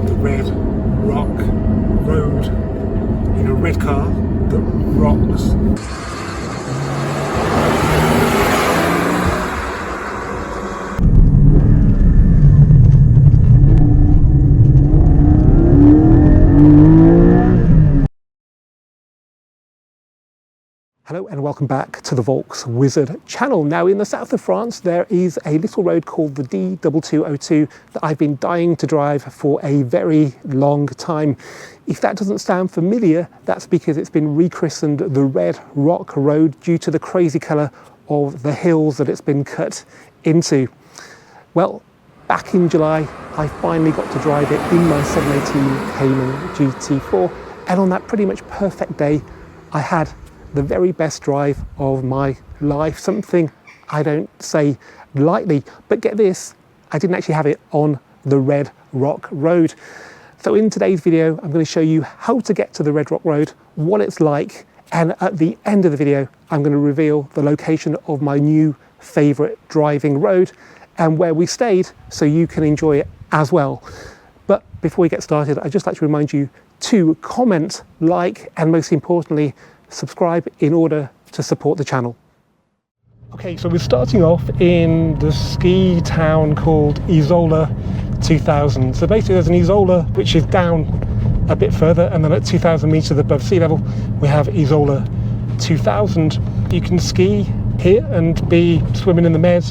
the Red Rock Road in a red car that rocks. Hello and welcome back to the Volks Wizard channel. Now in the south of France there is a little road called the D2202 that I've been dying to drive for a very long time. If that doesn't sound familiar, that's because it's been rechristened the Red Rock Road due to the crazy colour of the hills that it's been cut into. Well, back in July I finally got to drive it in my 718 Cayman GT4, and on that pretty much perfect day I had the very best drive of my life, something I don't say lightly, but get this, I didn't actually have it on the Red Rock Road. So in today's video I'm going to show you how to get to the Red Rock Road, what it's like, and at the end of the video I'm going to reveal the location of my new favourite driving road and where we stayed so you can enjoy it as well. But before we get started, I'd just like to remind you to comment, like, and most importantly subscribe in order to support the channel. Okay, so we're starting off in the ski town called Isola 2000. So basically there's an Isola which is down a bit further, and then at 2,000 meters above sea level we have Isola 2000. You can ski here and be swimming in the Med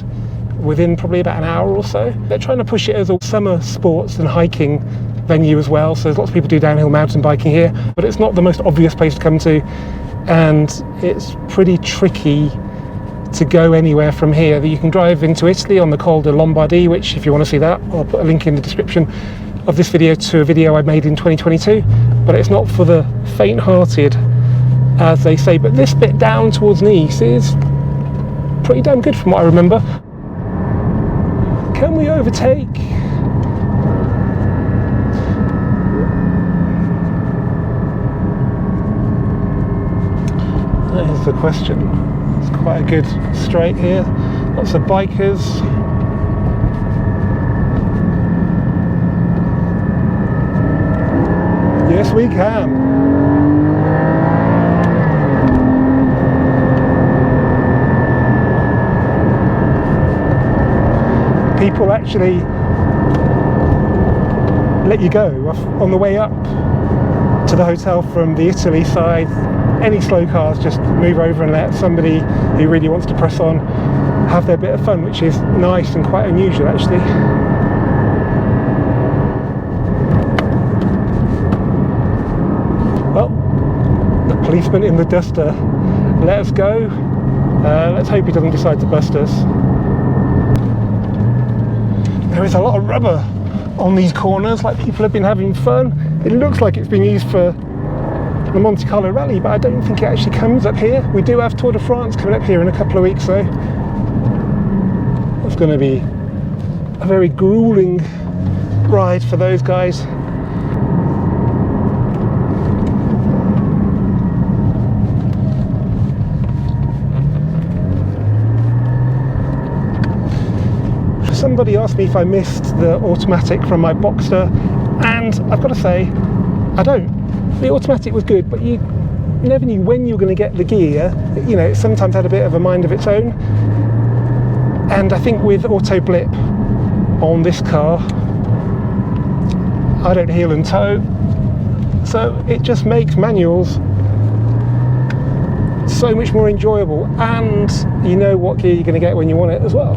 within probably about an hour or so. They're trying to push it as a summer sports and hiking venue as well, so there's lots of people do downhill mountain biking here, but it's not the most obvious place to come to, and it's pretty tricky to go anywhere from here. You can drive into Italy on the Col de Lombarde, which if you want to see that, I'll put a link in the description of this video to a video I made in 2022, but it's not for the faint-hearted, as they say. But this bit down towards Nice is pretty damn good from what I remember. Can we overtake? That is the question. It's quite a good straight here. Lots of bikers. Yes, we can. People actually let you go on the way up to the hotel from the Italy side. Any slow cars just move over and let somebody who really wants to press on have their bit of fun, which is nice and quite unusual actually. Well, the policeman in the duster let us go. Let's hope he doesn't decide to bust us. There is a lot of rubber on these corners, like people have been having fun. It looks like it's been used for the Monte Carlo Rally, but I don't think it actually comes up here. We do have Tour de France coming up here in a couple of weeks though. That's going to be a very grueling ride for those guys. Somebody asked me if I missed the automatic from my Boxster, and I've got to say I don't. The automatic was good, but you never knew when you were going to get the gear. You know, it sometimes had a bit of a mind of its own. And I think with auto blip on this car, I don't heel and toe. So it just makes manuals so much more enjoyable, and you know what gear you're going to get when you want it as well.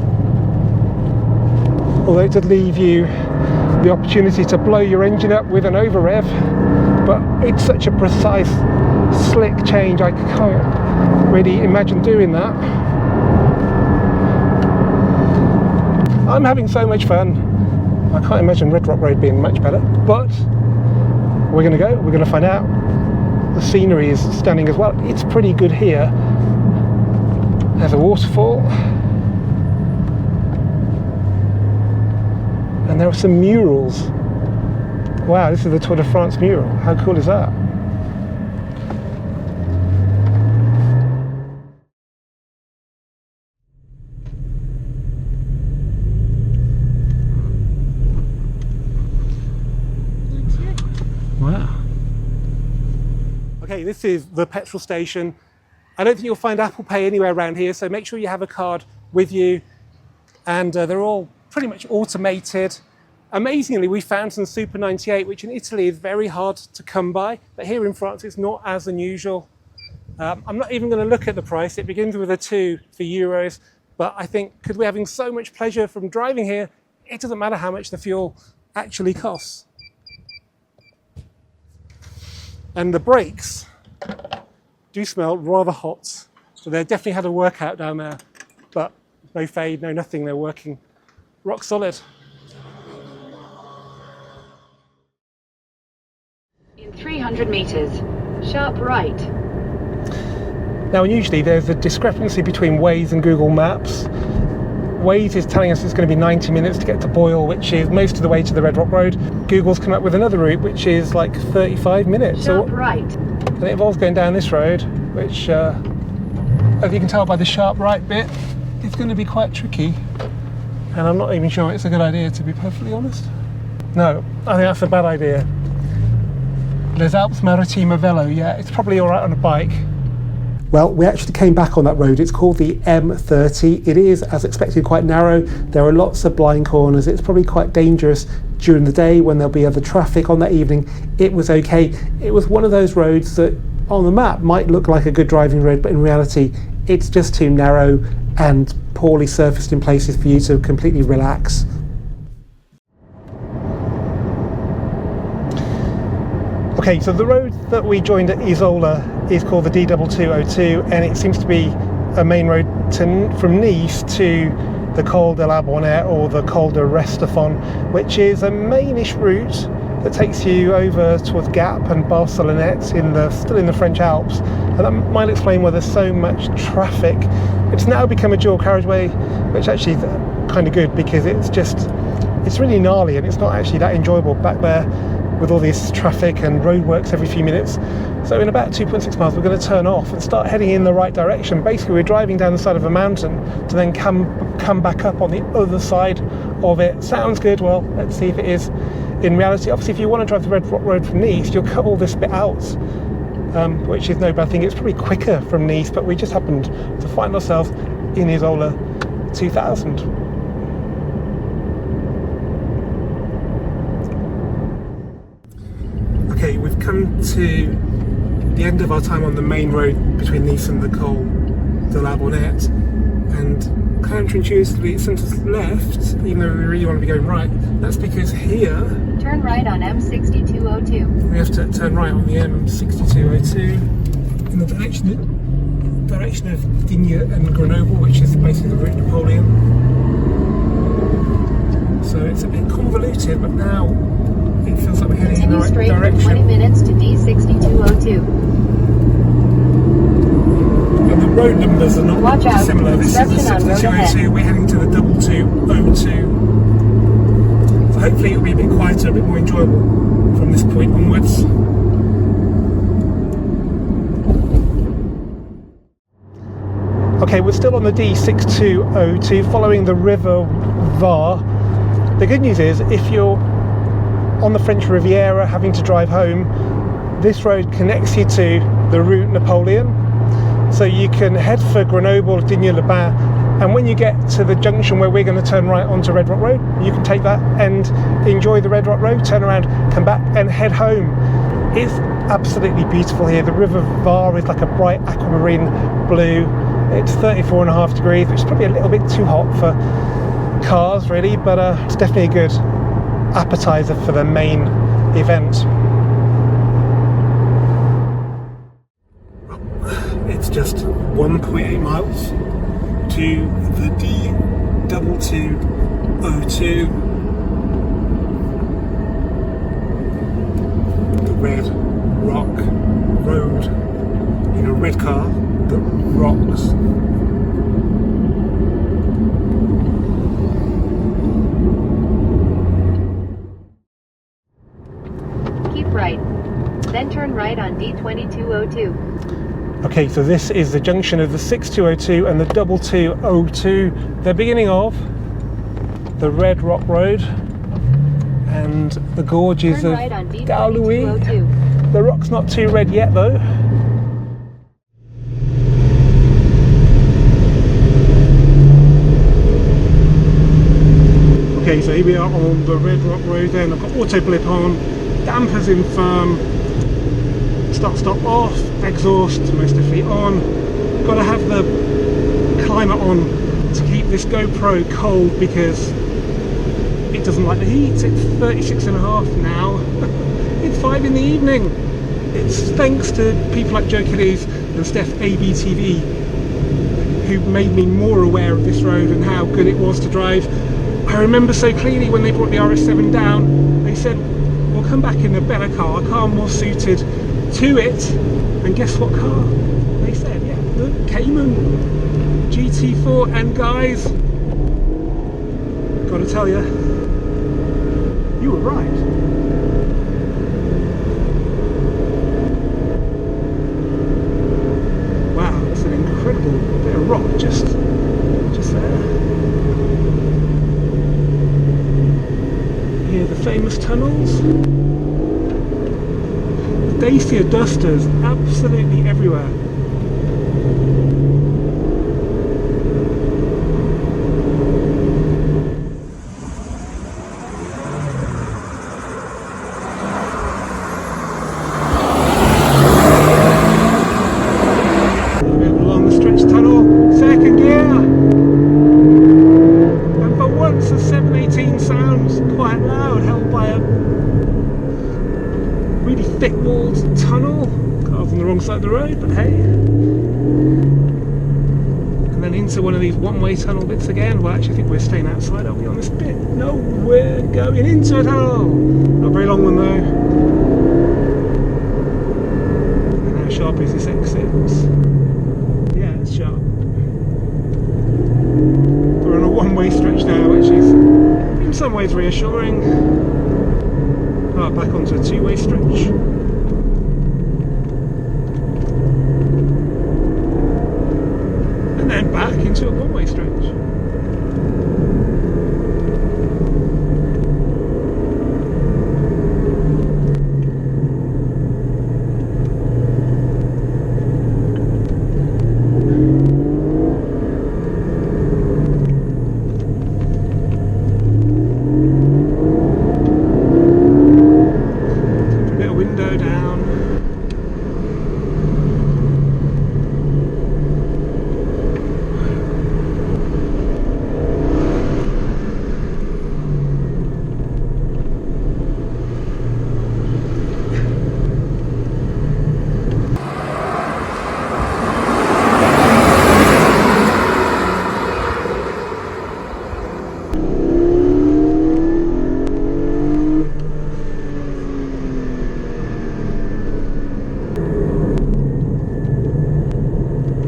Although it did leave you the opportunity to blow your engine up with an over rev, but it's such a precise, slick change, I can't really imagine doing that. I'm having so much fun. I can't imagine Red Rock Road being much better, but we're going to go, we're going to find out. The scenery is stunning as well. It's pretty good here. There's a waterfall. And there are some murals. Wow, this is the Tour de France mural. How cool is that? Wow. Okay, this is the petrol station. I don't think you'll find Apple Pay anywhere around here, so make sure you have a card with you. And they're all pretty much automated. Amazingly, we found some Super 98, which in Italy is very hard to come by, but here in France it's not as unusual. I'm not even going to look at the price. It begins with a 2 for euros, but I think because we're having so much pleasure from driving here, it doesn't matter how much the fuel actually costs. And the brakes do smell rather hot, so they definitely had a workout down there, but no fade, no nothing, they're working rock solid. In 300 meters, sharp right. Now unusually there's a discrepancy between Waze and Google Maps. Waze is telling us it's going to be 90 minutes to get to Boyle, which is most of the way to the Red Rock Road. Google's come up with another route which is like 35 minutes. Sharp right. And it involves going down this road, which, as you can tell by the sharp right bit, it's going to be quite tricky. And I'm not even sure it's a good idea, to be perfectly honest. No, I think that's a bad idea. Les Alpes Maritimes Velo, yeah, it's probably all right on a bike. Well, we actually came back on that road. It's called the M30. It is, as expected, quite narrow. There are lots of blind corners. It's probably quite dangerous during the day when there'll be other traffic. On that evening, it was okay. It was one of those roads that on the map might look like a good driving road, but in reality, it's just too narrow and poorly surfaced in places for you to completely relax. Okay, so the road that we joined at Isola is called the D2202, and it seems to be a main road from Nice to the Col de la Bonnet or the Col de Restafon, which is a mainish route that takes you over towards Gap and Barcelonnette still in the French Alps, and that might explain why there's so much traffic. It's now become a dual carriageway, which actually is kind of good because it's really gnarly and it's not actually that enjoyable back there with all this traffic and roadworks every few minutes. So in about 2.6 miles we're going to turn off and start heading in the right direction. Basically we're driving down the side of a mountain to then come back up on the other side of it. Sounds good, well let's see if it is in reality. Obviously if you want to drive the Red Rock Road from Nice you'll cut all this bit out, which is no bad thing. It's probably quicker from Nice, but we just happened to find ourselves in Isola 2000. Okay, we've come to the end of our time on the main road between Nice and the Col de la Bonnet, and counterintuitively it sent us left, even though we really want to be going right. That's because here... Turn right on M6202. We have to turn right on the M6202 in the direction of Digne and Grenoble, which is basically the route Napoleon. So it's a bit convoluted, but now it feels like we're heading in the right direction. 20 minutes to D6202. And the road numbers are not Watch out. similar. This is the 6202, we're heading to the 2202. So hopefully it'll be a bit quieter, a bit more enjoyable from this point onwards. Okay, we're still on the D6202 following the River Var. The good news is if you're on the French Riviera having to drive home, this road connects you to the route Napoleon, so you can head for Grenoble, Digne-les-Bains, and when you get to the junction where we're going to turn right onto Red Rock Road, you can take that and enjoy the Red Rock Road, turn around, come back and head home. It's absolutely beautiful here. The River Var is like a bright aquamarine blue. It's 34.5 degrees, which is probably a little bit too hot for cars really, but it's definitely a good appetizer for the main event. It's just 1.8 miles to the D2202, the Red Rock Road, in a red car that rocks. Right, then turn right on D2202. Okay, so this is the junction of the 6202 and the 2202, the beginning of the Red Rock Road, And the gorges Turn of right on Dal Louis. D4202. The rock's not too red yet though. Okay, so here we are on the Red Rock Road then. I've got auto blip on, dampers in firm, start off, exhaust, most definitely on. Got to have the climate on to keep this GoPro cold because it doesn't like the heat. It's 36.5 now. It's 5 in the evening. It's thanks to people like Joe and Stef ABTV who made me more aware of this road and how good it was to drive. I remember so clearly when they brought the RS7 down, they said, we'll come back in a better car, a car more suited to it. And guess what car? They said, yeah, the Cayman GT4. And guys, gotta tell you, you were right. Wow, it's an incredible bit of rock just there. Here are the famous tunnels. The Dacia Dusters absolutely everywhere. Thick-walled tunnel. Cars on the wrong side of the road, but hey. And then into one of these one-way tunnel bits again. Well, actually, I think we're staying outside, are we, on this bit? No, we're going into a tunnel. Not a very long one, though. And how sharp is this exit? Yeah, it's sharp. We're on a one-way stretch now, which is in some ways reassuring. Oh, back onto a two-way stretch. And then back into a one-way stretch.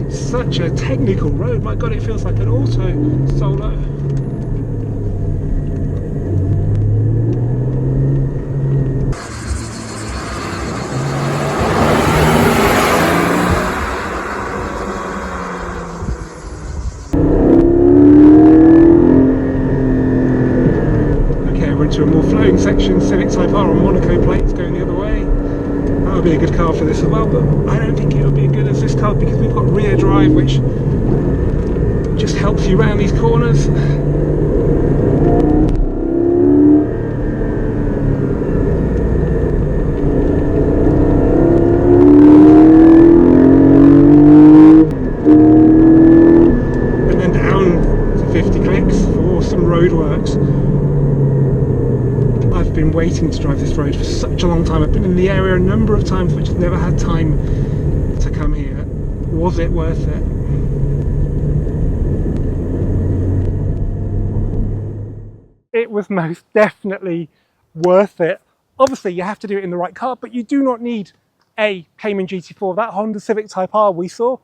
Such a technical road, my god, it feels like an auto solo. Okay, we're into a more flowing section, Civic Type R on Monaco plates going the other way. That would be a good car for this as well, but I don't think it would be as good as this car because we've got rear drive, which just helps you around these corners. And then down to 50 clicks for some roadworks. I've been waiting to drive this road for such a long time. I've been in the area a number of times but just never had time to come here. Was it worth it? It was most definitely worth it. Obviously you have to do it in the right car, but you do not need a Cayman GT4. That Honda Civic Type R we saw,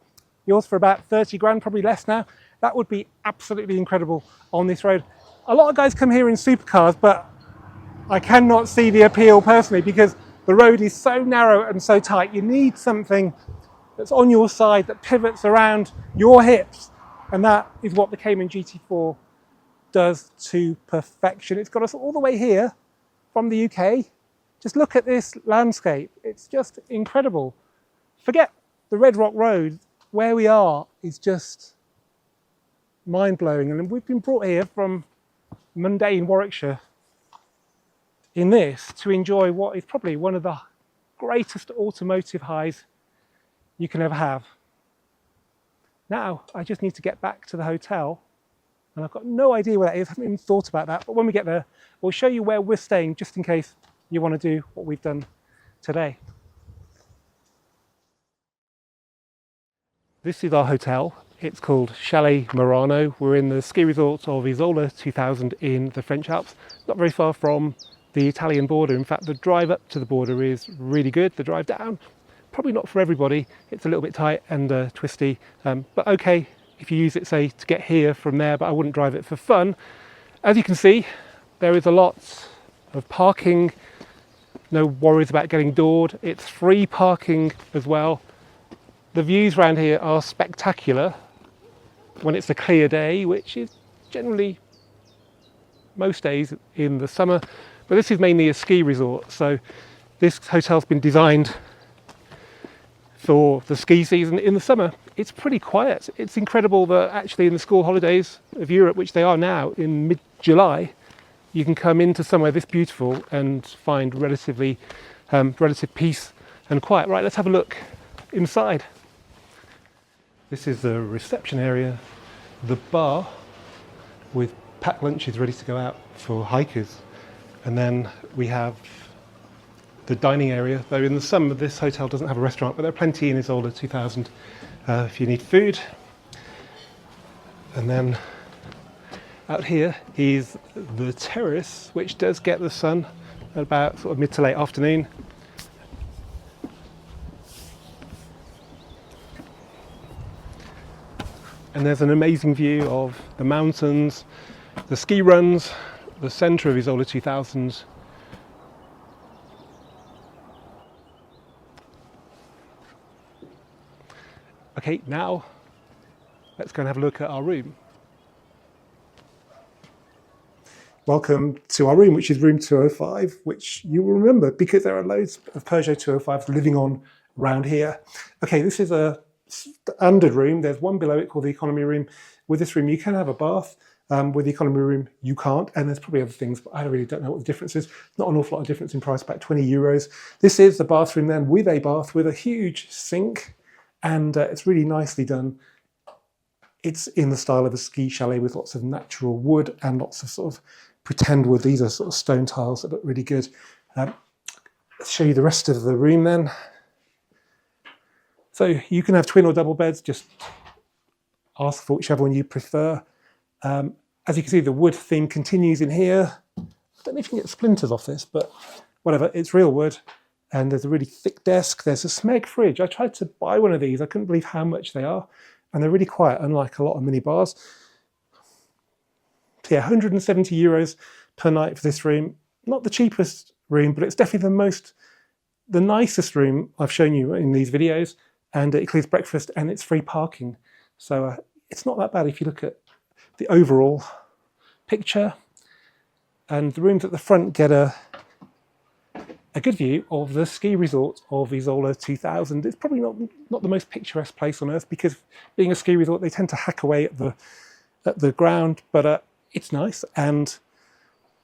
yours for about 30 grand, probably less now. That would be absolutely incredible on this road. A lot of guys come here in supercars, but I cannot see the appeal personally because the road is so narrow and so tight. You need something that's on your side, that pivots around your hips, and that is what the Cayman GT4 does to perfection. It's got us all the way here from the UK. Just look at this landscape. It's just incredible. Forget the Red Rock Road. Where we are is just mind-blowing. And we've been brought here from mundane Warwickshire in this to enjoy what is probably one of the greatest automotive highs you can ever have. Now, I just need to get back to the hotel, and I've got no idea where that is. I haven't even thought about that. But when we get there, we'll show you where we're staying, just in case you want to do what we've done today. This is our hotel. It's called Chalet Murano. We're in the ski resort of Isola 2000 in the French Alps, not very far from the Italian border. In fact, the drive up to the border is really good. The drive down, probably not for everybody. It's a little bit tight and twisty, but okay if you use it, say, to get here from there, but I wouldn't drive it for fun. As you can see, there is a lot of parking, no worries about getting doored. It's free parking as well. The views around here are spectacular when it's a clear day, which is generally most days in the summer, but this is mainly a ski resort, so this hotel's been designed for the ski season. In the summer, it's pretty quiet. It's incredible that actually in the school holidays of Europe, which they are now in mid-July, you can come into somewhere this beautiful and find relative peace and quiet. Right, let's have a look inside. This is the reception area, the bar with packed lunches ready to go out for hikers. And then we have the dining area, though in the summer this hotel doesn't have a restaurant, but there are plenty in Isola 2000 if you need food. And then out here is the terrace, which does get the sun at about sort of mid to late afternoon. And there's an amazing view of the mountains, the ski runs, the centre of Isola 2000. Okay, now let's go and have a look at our room. Welcome to our room, which is room 205, which you will remember because there are loads of Peugeot 205s living on around here. Okay, this is a standard room. There's one below it called the economy room. With this room, you can have a bath. With the economy room, you can't. And there's probably other things, but I really don't know what the difference is. Not an awful lot of difference in price, about 20 euros. This is the bathroom then with a bath with a huge sink. And it's really nicely done. It's in the style of a ski chalet with lots of natural wood and lots of sort of pretend wood. These are sort of stone tiles that look really good. Let's show you the rest of the room then. So you can have twin or double beds, just ask for whichever one you prefer. As you can see, the wood theme continues in here. I don't know if you can get splinters off this, but whatever, it's real wood. And there's a really thick desk. There's a Smeg fridge. I tried to buy one of these. I couldn't believe how much they are. And they're really quiet, unlike a lot of mini bars. So yeah, 170 euros per night for this room. Not the cheapest room, but it's definitely the nicest room I've shown you in these videos. And it includes breakfast and it's free parking. So it's not that bad if you look at the overall picture. And the rooms at the front get a good view of the ski resort of Isola 2000. It's probably not the most picturesque place on earth because being a ski resort, they tend to hack away at the ground, but it's nice. And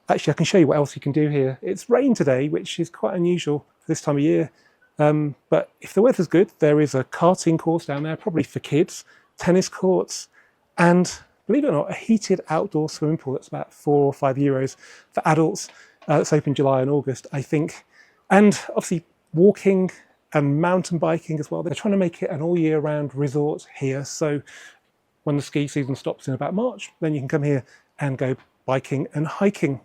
actually, I can show you what else you can do here. It's rained today, which is quite unusual for this time of year. But if the weather's good, there is a karting course down there, probably for kids, tennis courts, and believe it or not, a heated outdoor swimming pool that's about 4 or 5 euros for adults. It's open July and August, I think. And obviously walking and mountain biking as well. They're trying to make it an all year round resort here. So when the ski season stops in about March, then you can come here and go biking and hiking.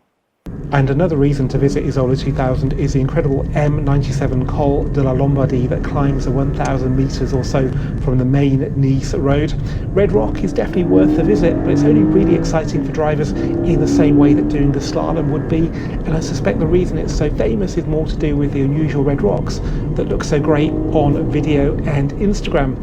And another reason to visit Isola 2000 is the incredible M97 Col de la Lombarde that climbs the 1,000 metres or so from the main Nice road. Red Rock is definitely worth a visit, but it's only really exciting for drivers in the same way that doing a slalom would be. And I suspect the reason it's so famous is more to do with the unusual red rocks that look so great on video and Instagram.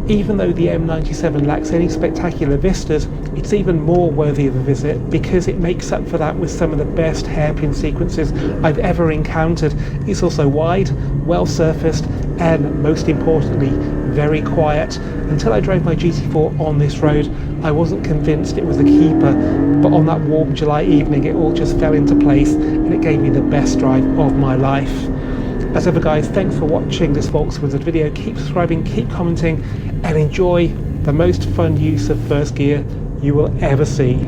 Even though the M97 lacks any spectacular vistas, it's even more worthy of a visit because it makes up for that with some of the best hairpin sequences I've ever encountered. It's also wide, well surfaced, and most importantly, very quiet. Until I drove my GT4 on this road, I wasn't convinced it was a keeper, but on that warm July evening it all just fell into place and it gave me the best drive of my life. As ever guys, thanks for watching this Volkswagen video. Keep subscribing, keep commenting, and enjoy the most fun use of first gear you will ever see.